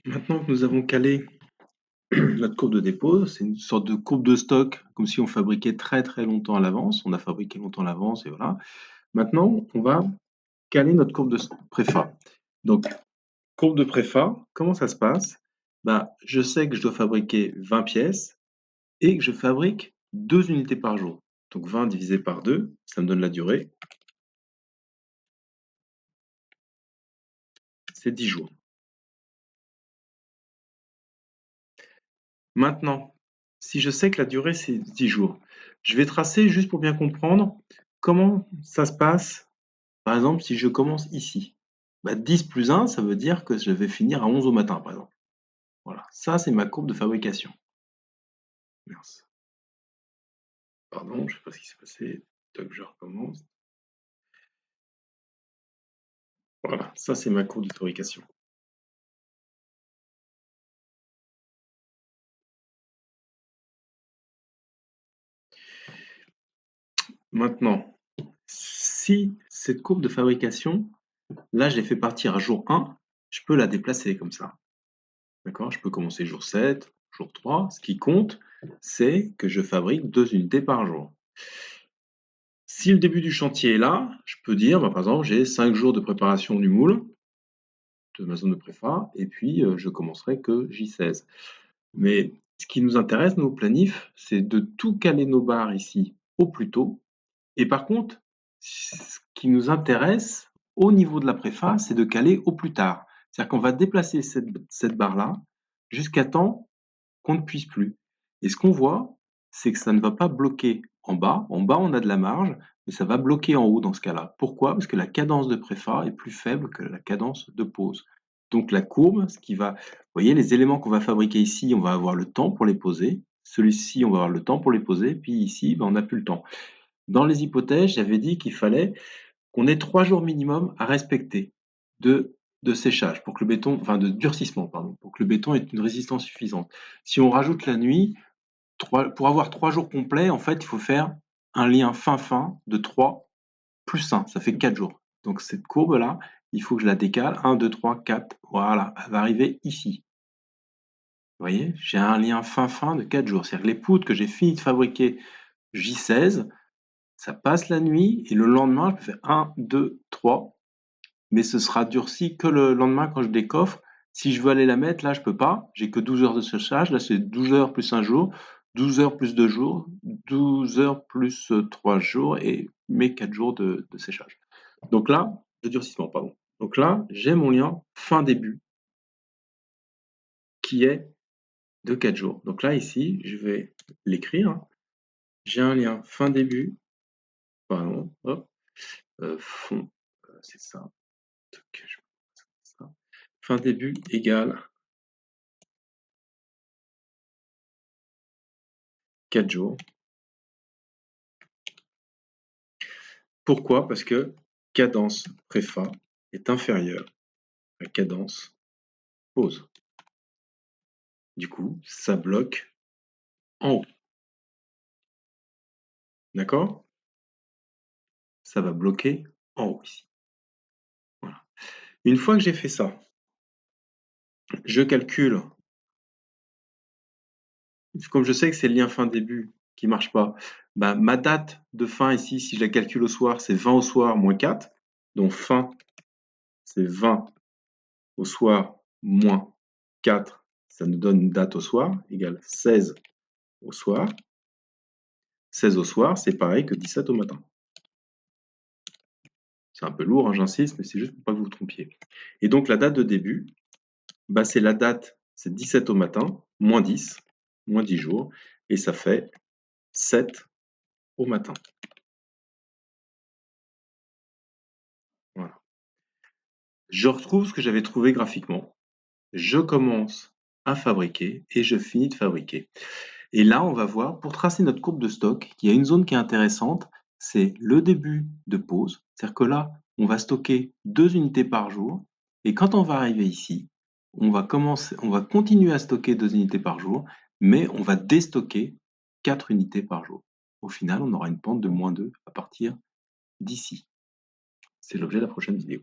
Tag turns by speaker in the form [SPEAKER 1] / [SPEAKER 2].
[SPEAKER 1] Maintenant que nous avons calé notre courbe de dépôt, c'est une sorte de courbe de stock, comme si on fabriquait très très longtemps à l'avance. On a fabriqué longtemps à l'avance et voilà. Maintenant, on va caler notre courbe de préfa. Donc, courbe de préfa, comment ça se passe? Bah, je sais que je dois fabriquer 20 pièces et que je fabrique 2 unités par jour. Donc 20 divisé par 2, ça me donne la durée. C'est 10 jours. Maintenant, si je sais que la durée, c'est 10 jours, je vais tracer juste pour bien comprendre comment ça se passe. Par exemple, si je commence ici, bah 10 plus 1, ça veut dire que je vais finir à 11 au matin, par exemple. Voilà, ça c'est ma courbe de fabrication. Mince. Pardon, je ne sais pas ce qui s'est passé. Toc, je recommence. Voilà, ça c'est ma courbe de fabrication. Maintenant, si cette courbe de fabrication, là je l'ai fait partir à jour 1, je peux la déplacer comme ça. D'accord? Je peux commencer jour 7, jour 3. Ce qui compte, c'est que je fabrique 2 unités par jour. Si le début du chantier est là, je peux dire, bah, par exemple, j'ai 5 jours de préparation du moule, de ma zone de préfa, et puis je commencerai que J16. Mais ce qui nous intéresse, nous, au planif, c'est de tout caler nos barres ici au plus tôt. Et par contre, ce qui nous intéresse au niveau de la préfa, c'est de caler au plus tard. C'est-à-dire qu'on va déplacer cette barre-là jusqu'à temps qu'on ne puisse plus. Et ce qu'on voit, c'est que ça ne va pas bloquer en bas. En bas, on a de la marge, mais ça va bloquer en haut dans ce cas-là. Pourquoi? Parce que la cadence de préfa est plus faible que la cadence de pose. Donc la courbe, vous voyez, les éléments qu'on va fabriquer ici, on va avoir le temps pour les poser. Celui-ci, on va avoir le temps pour les poser. Puis ici, ben, on n'a plus le temps. Dans les hypothèses, j'avais dit qu'il fallait qu'on ait 3 jours minimum à respecter de séchage pour que le béton, enfin de durcissement, pardon, pour que le béton ait une résistance suffisante. Si on rajoute la nuit, pour avoir 3 jours complets, en fait, il faut faire un lien fin de 3 plus 1, ça fait 4 jours. Donc cette courbe-là, il faut que je la décale, 1, 2, 3, 4, voilà, elle va arriver ici. Vous voyez, j'ai un lien fin de 4 jours. C'est-à-dire que les poutres que j'ai fini de fabriquer J16, ça passe la nuit et le lendemain, je fais 1, 2, 3, mais ce sera durci que le lendemain quand je décoffre. Si je veux aller la mettre, là, je peux pas. J'ai que 12 heures de séchage. Là, c'est 12 heures plus un jour, 12 heures plus 2 jours, 12 heures plus 3 jours et mes 4 jours de séchage. Donc là, de durcissement, pardon. Donc là, j'ai mon lien fin-début qui est de 4 jours. Donc là, ici, je vais l'écrire. J'ai un lien fin-début, pardon, hop, fond, c'est ça. Fin début égale 4 jours. Pourquoi? Parce que cadence préfa est inférieure à cadence pause. Du coup, ça bloque en haut. D'accord? Ça va bloquer en haut ici. Voilà. Une fois que j'ai fait ça, je calcule. Comme je sais que c'est le lien fin-début qui ne marche pas, bah, ma date de fin ici, si je la calcule au soir, c'est 20 au soir moins 4. Donc fin, c'est 20 au soir moins 4. Ça nous donne une date au soir, égale 16 au soir. 16 au soir, c'est pareil que 17 au matin. C'est un peu lourd, hein, j'insiste, mais c'est juste pour pas que vous vous trompiez. Et donc la date de début, bah, c'est la date, c'est 17 au matin, moins 10 jours, et ça fait 7 au matin. Voilà. Je retrouve ce que j'avais trouvé graphiquement. Je commence à fabriquer et je finis de fabriquer. Et là, on va voir, pour tracer notre courbe de stock, il y a une zone qui est intéressante, c'est le début de pause. C'est-à-dire que là, on va stocker 2 unités par jour. Et quand on va arriver ici, on va continuer à stocker 2 unités par jour, mais on va déstocker 4 unités par jour. Au final, on aura une pente de -2 à partir d'ici. C'est l'objet de la prochaine vidéo.